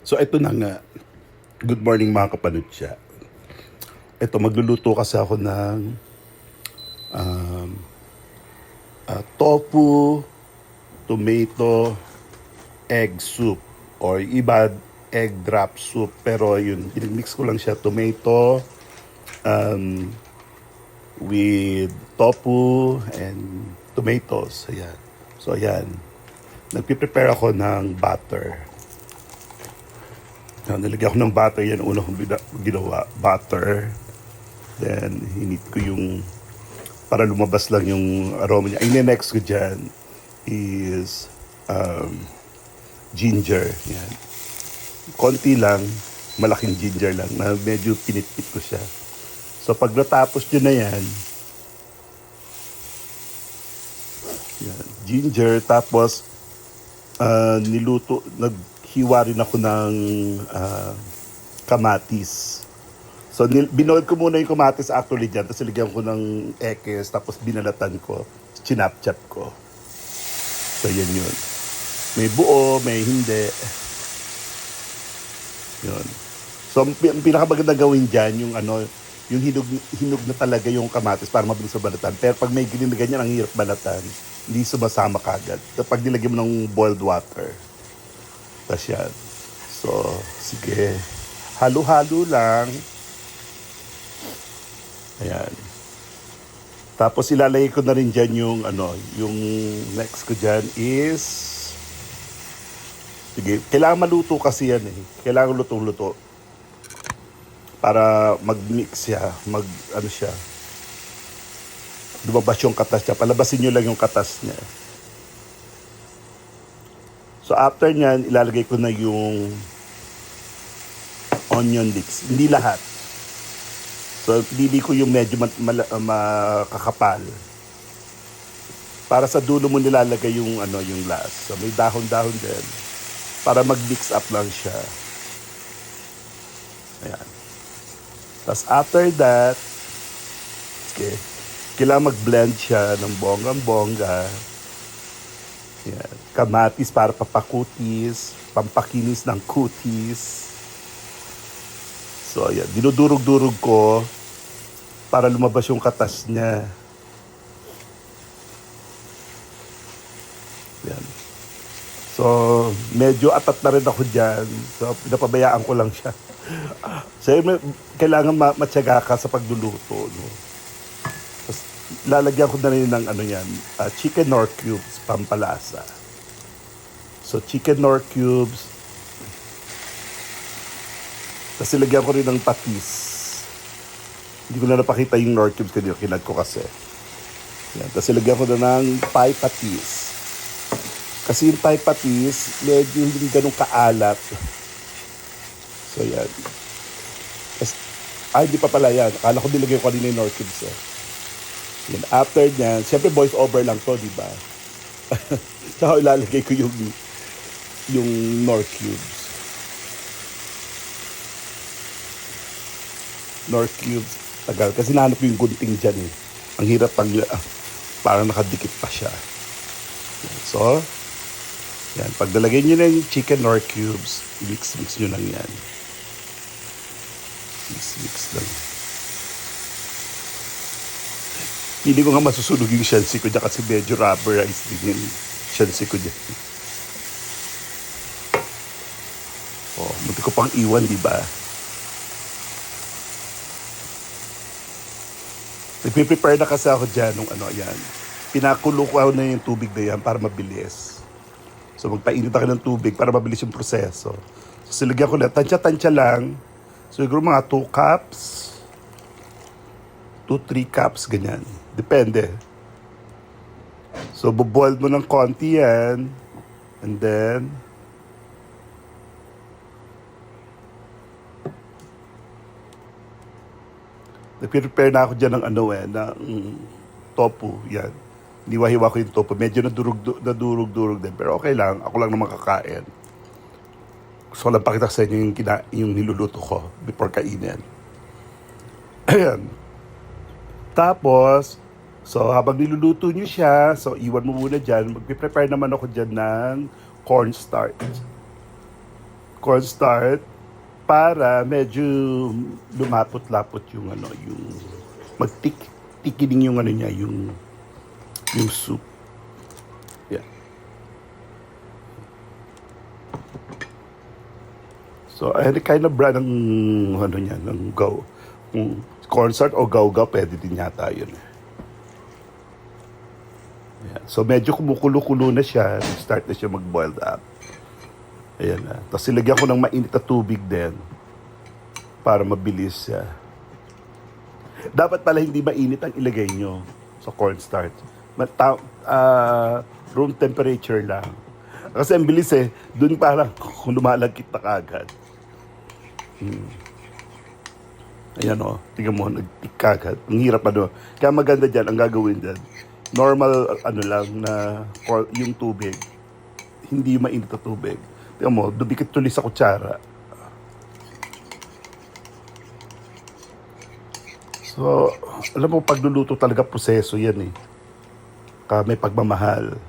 So ito na nga. Good morning mga kapanutsya. Ito, magluluto kasi ako ng tofu, tomato, egg soup. Or iba, egg drop soup. Pero yun, mix ko lang siya. Tomato with tofu and tomatoes. Ayan. So ayan. Nagpiprepare ako ng butter. Nilagyan ko ng butter, yan una kong ginawa, butter. Then, hinit ko yung, para lumabas lang yung aroma niya. Ang next ko dyan is ginger. Yan. Konti lang, malaking ginger lang, na medyo pinitpit ko siya. So, pag natapos nyo na yan, ginger, tapos, naghiwa rin ako ng kamatis. So, binoil ko muna yung kamatis actually dyan, tapos nilagyan ko ng ekes, tapos binalatan ko, chinap-chap ko. So, yan yun. May buo, may hindi. Yun. So, ang pinakamaganda gawin dyan, yung yung hinog na talaga yung kamatis para mabilis sa balatan. Pero pag may green na ganyan, ang hirap balatan. Hindi sumasama kagad. Pag nilagyan mo ng boiled water. Tapos yan. So, sige. Halo-halo lang. Ayan. Tapos ilalagay ko na rin dyan yung yung next ko dyan is, sige, kailangan maluto kasi yan eh. Kailangan lutong-luto. Para mag-mix siya, siya. Lumabas yung katas niya. Palabasin nyo lang yung katas niya. So after nyan, ilalagay ko na yung onion leeks. Hindi lahat. So pili ko yung medyo makakapal. Para sa dulo mo nilalagay yung yung last. So may dahon-dahon din. Para mag-mix up lang siya. Ayan. Tapos after that, okay, kailangan mag-blend siya ng bonggang-bongga. Yan. Kamatis para papakutis, pampakinis ng kutis. So, ayan. Dinudurog-durog ko para lumabas yung katas niya. Yan. So, medyo atat na rin ako dyan. So, pinapabayaan ko lang siya. So, kailangan matyaga ka sa pagluluto. No? Tapos, lalagyan ko na rin ng chicken nor cubes, pampalasa. So, chicken nor cubes. Tapos, ilagyan ko rin ng patis. Hindi ko na napakita yung nor cubes kanina. Kinad ko kasi. Yan. Tapos, ilagyan ko na ng Thai patis. Kasi yung Thai patis, medyo hindi ganun kaalat. So, yan. Hindi pa pala yan. Akala ko nilagay ko kanina yung nor cubes eh. Yan. After nyan, siyempre voice over lang to, di ba? Tsaka ilalagay ko yung nor cubes. Nor cubes. Tagal. Kasi nahanap ko yung gunting dyan eh. Ang hirap pag parang nakadikit pa siya. Yan. So, yan. Pag nalagay nyo na yung chicken nor cubes, mix nyo lang yan. Mix lang. Hindi ko nga masusunog yung shansi ko dyan kasi medyo rubberized din yung shansi ko dyan. Oh, munti ko pang iwan, di ba? Nagpiprepare na kasi ako dyan nung yan. Pinakulo ko na yung tubig na yan para mabilis. So magpainit ako ng tubig para mabilis yung proseso. So silagyan ko na, tansya-tansya lang. So siguro mga 2 cups, 2-3 cups, ganyan. Depende. So, buboil mo ng konti yan. And then, nag-prepare na ako dyan ng ng tofu. Yan. Niwahiwa ko yung tofu. Medyo nadurog-durog din. Pero okay lang. Ako lang naman kakain. Gusto ko lang pakita sa inyo yung niluluto ko before kainin. Ayan. Tapos, so habang niluluto nyo siya, so iwan mo muna dyan. Mag-prepare naman ako dyan ng cornstarch. cornstarch para medyo lumapot-lapot yung ano, yung magtikiling yung ano niya, yung soup. Yeah. So, any kind of brand ng ano niya, ng go. Kung cornstarch o gaw-gaw, pwede din yata yun. Yeah. So, medyo kumukulo-kulo na siya. Start na siya mag-boiled up. Ayan na. Tapos ilagyan ko ng mainit na tubig din para mabilis siya. Dapat pala hindi mainit ang ilagay nyo sa cornstarch. Room temperature lang. Kasi ang bilis eh. Doon parang lumalagkit na kagad. Ayan o. Tingnan mo, nagtik kagad. Ang hirap ano. Kaya maganda dyan, ang gagawin dyan. Normal ano lang na yung tubig. Hindi mainit na tubig. Tingnan mo, dumikit tuloy sa kutsara. So, alam mo, pagluluto talaga proseso yan eh. May pagmamahal.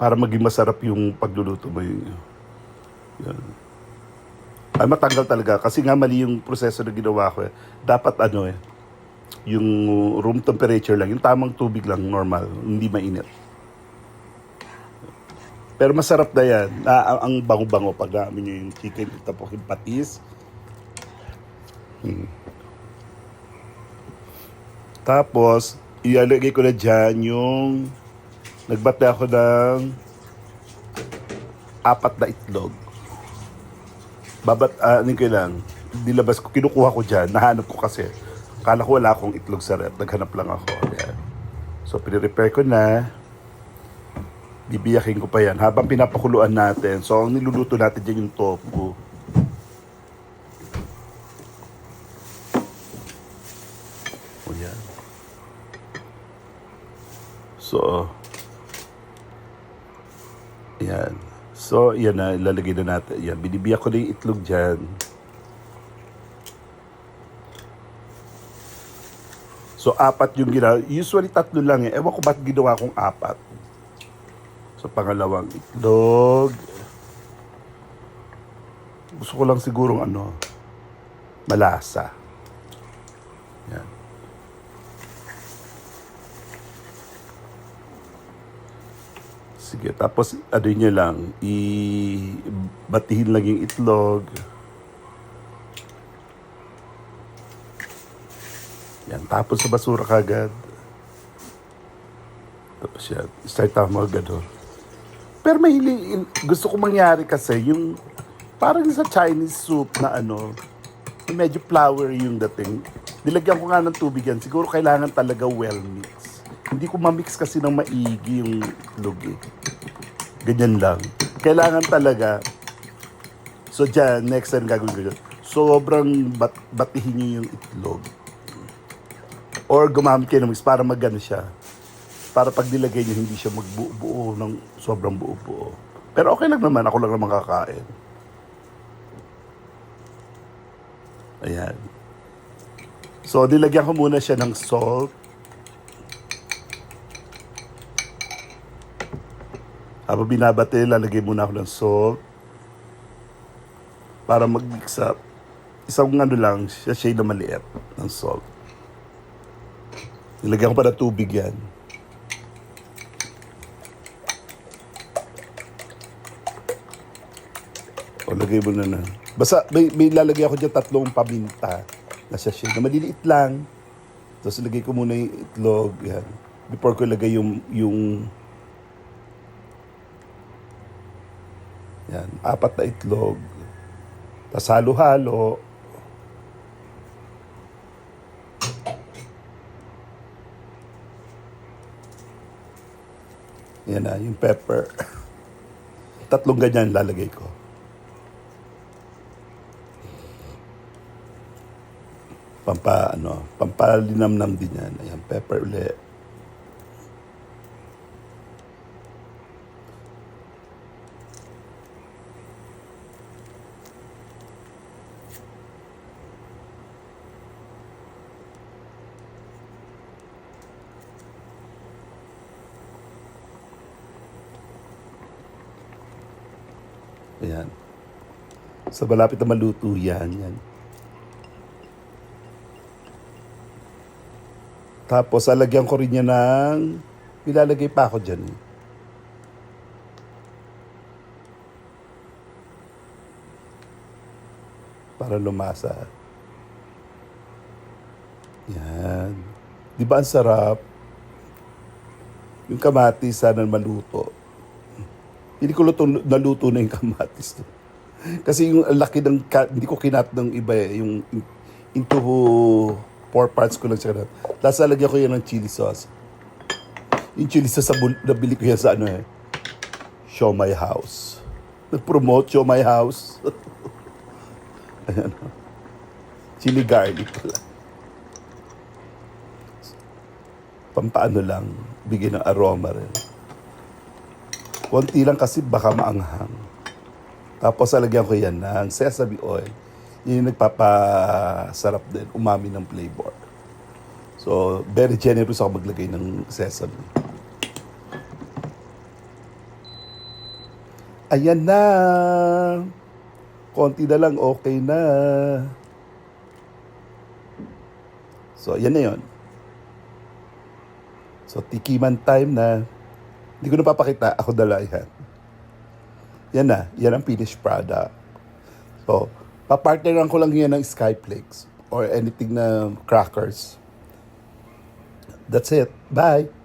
Para maging masarap yung pagluluto mo yun. Yan. Ay, matanggal talaga. Kasi nga mali yung proseso na ginawa ko eh. Dapat ano eh, yung room temperature lang. Yung tamang tubig lang, normal. Hindi mainit. Pero masarap na yan. Ang bango-bango pag namin nyo yung chicken. Tapos yung patis. Tapos, ilalagay ko na dyan yung nagbate ako ng 4 na itlog. Ano ko lang, dilabas ko, kinukuha ko dyan, nahanap ko kasi. Akala ko wala akong itlog sa rep, naghanap lang ako. Ayan. So, pinirepare ko na. Bibiyakin ko pa yan habang pinapakuluan natin. So, ang niluluto natin dyan yung tofu. O yan. So, yan. So, yan na, ilalagay na natin. Yan, binibiyak ko na yung itlog dyan. So, 4 yung ginawa. Usually, 3 lang eh. Ewan ko ba't ginawa kong 4. So, pangalawang itlog. Gusto ko lang sigurong ano, malasa. Yan. Sige, tapos ano nyo lang, batihin lang yung itlog. Yan, tapos sa basura kagad. Tapos yan, start ako mga gano'n. Pero gusto ko mangyari kasi yung parang sa Chinese soup na ano, medyo flour yung dating. Nilagyan ko nga ng tubig yan. Siguro kailangan talaga well mix. Hindi ko ma-mix kasi ng maigi yung itlog eh. Ganyan lang. Kailangan talaga. So dyan, next time gagawin ko dyan. Sobrang batihin nyo yung itlog. Or gumamit kayo ng mix para magano siya. Para pag nilagay nyo, hindi siya magbuo-buo ng sobrang buo-buo. Pero okay lang naman. Ako lang naman kakain. Ayan. So, nilagyan ko muna siya ng salt. Habang binabate, lalagay muna ako ng salt. Para mag-mix up. Isang ano lang, shade na maliit ng salt. Nilagyan ko pa ng tubig yan. O, lagay mo na. Basta, may lalagay ako dyan 3 paminta na shade na maliliit lang. Tapos, ilagay ko muna yung itlog. Yan. Before ko ilagay yung yan, 4 na itlog. Tapos halo-halo. Yan na, yung pepper. 3 ganyan lalagay ko. Pampalinamnam din yan. Ayan, pepper ulit. Ayan. So, malapit na maluto yan. Yan. Tapos, alagyan ko rin niya ng... Ilalagay pa ako dyan. Para lumasa. Yan. Di ba ang sarap? Yung kamatis, sana maluto. Hindi ko naluto na yung kamatis. Kasi yung laki ng... Hindi ko kinat ng iba eh. Yung into 4 parts ko lang siya kinat. Tapos alagyan ko yan ng chili sauce. Yung chili sauce, nabili ko yan sa ano eh. Show My House. Nag-promote Show My House. Ayan. Chili garlic pala. Pampaano lang. Bigyan ng aroma rin. Konti lang kasi baka maanghang. Tapos alagyan ko yan ng sesame oil. Yun yung nagpapasarap din. Umami ng flavor. So, very generous ako maglagay ng sesame. Ayan na. Konti na lang, okay na. So, yan na yun. So, tikiman time na. Hindi ko na papakita. Ako dala yan. Yan na. Yan ang finished product. So, papartneran ko lang yan ng Skyflakes or anything na crackers. That's it. Bye!